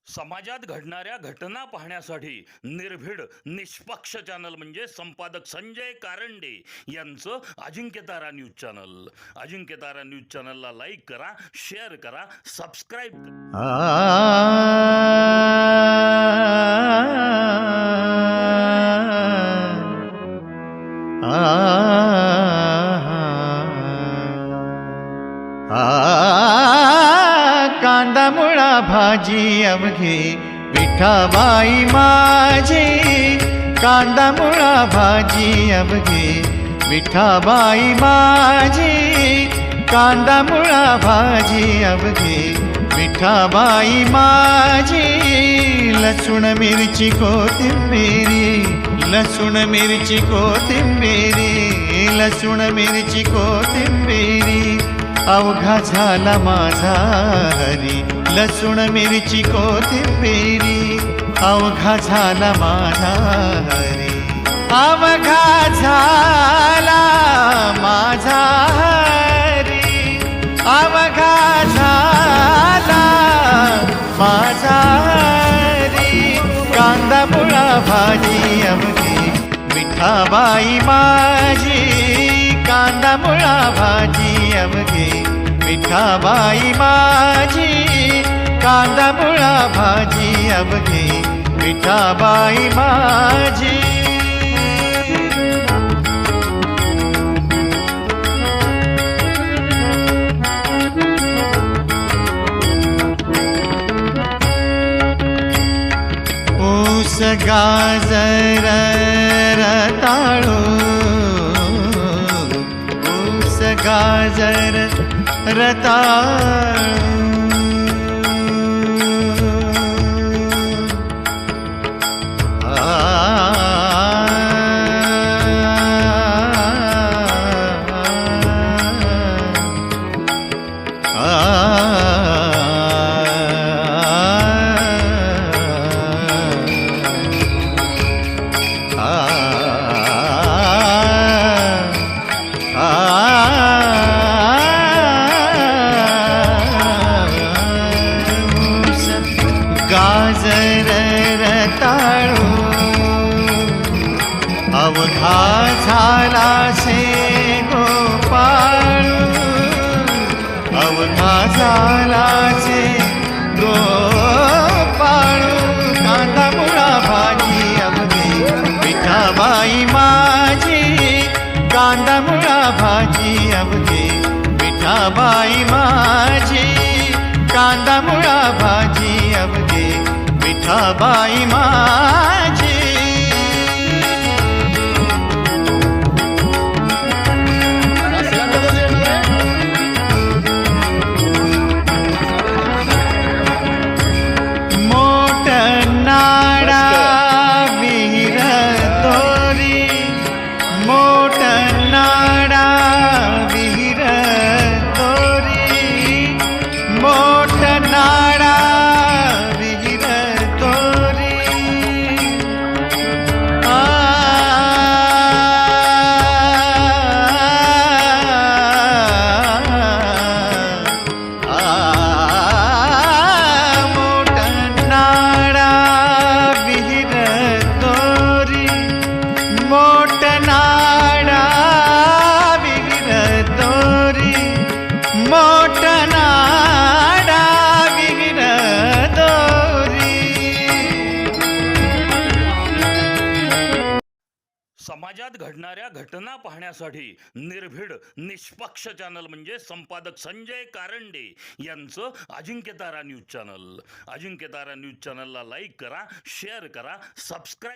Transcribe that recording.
समाजात घडणाऱ्या घटना पाहण्यासाठी निर्भीड निष्पक्ष चॅनल म्हणजे संपादक संजय कारंडे यांचं Ajinkyatara news channel. Ajinkyatara news चॅनलला लाईक करा, शेअर करा, सबस्क्राईब करा. कांदा मुळा भाजी अवघी विठाबाई माझी, कांदा मुळा भाजी अवघी विठाबाई माझी, कांदा मुळा भाजी अवघी विठाबाई माझी. लसूण मिरची कोथिंबिरी, लसूण मिरची कोथिंबिरी, लसूण मिरची कोथिंबिरी अवघा झाला माझा हरी. लसूण मिरची कोथिंबिरी अवघा झाला माझा हरी. अवघा झाला माझा हरी, अवघा झाला माझा हरी. कांदा मुळा भाजी अवघी विठाबाई माझी, कांदा मुळा भाजी अवघी विठाबाई माझी, कांदा मुळा भाजी अवघी विठाबाई माझी. ऊस गाजर रताळू, ऊस गाजर रताळू गाजर रताळू अवघा झाला से गोपाळू, अवघा झाला से गोपाळू. कांदा मुळा भाजी अवघी विठाबाई माझी, कांदा मुळा भाजी अवघी विठाबाई माझी, कांदा मुळा भाजी अवघी विठाबाई माझी. मोठ नाडा विहीर तोरी, मोठ नाडा विहीर तोरी, मोठ नाडा विहीर तोरी. मोठ नाडा विहीर तोरी, मोठ नाडा विहीर तोरी, मोठ नाडा विहीर तोरी. समाजात घडणाऱ्या घटना पाहण्यासाठी निर्भीड निष्पक्ष चॅनल म्हणजे संपादक संजय कारंडे यांचं Ajinkyatara news channel. Ajinkyatara news चॅनलला लाईक करा, शेअर करा, सबस्क्राईब